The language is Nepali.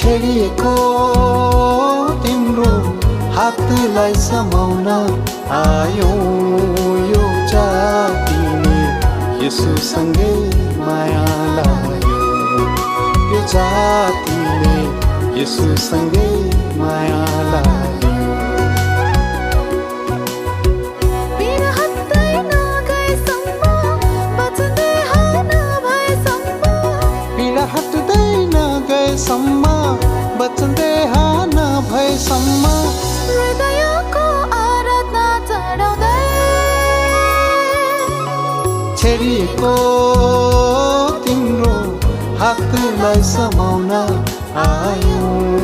छेडिएको तिम्रो हातलाई समाउन आयो यो जातिले येशूसँगै माया लायो यो जातिले येशूसँगै माया लायो सम्म वचन देह नभएसम्म हृदयको आराधना चढाउँदै छेडिएको तिम्रो हातलाई समाउन आयो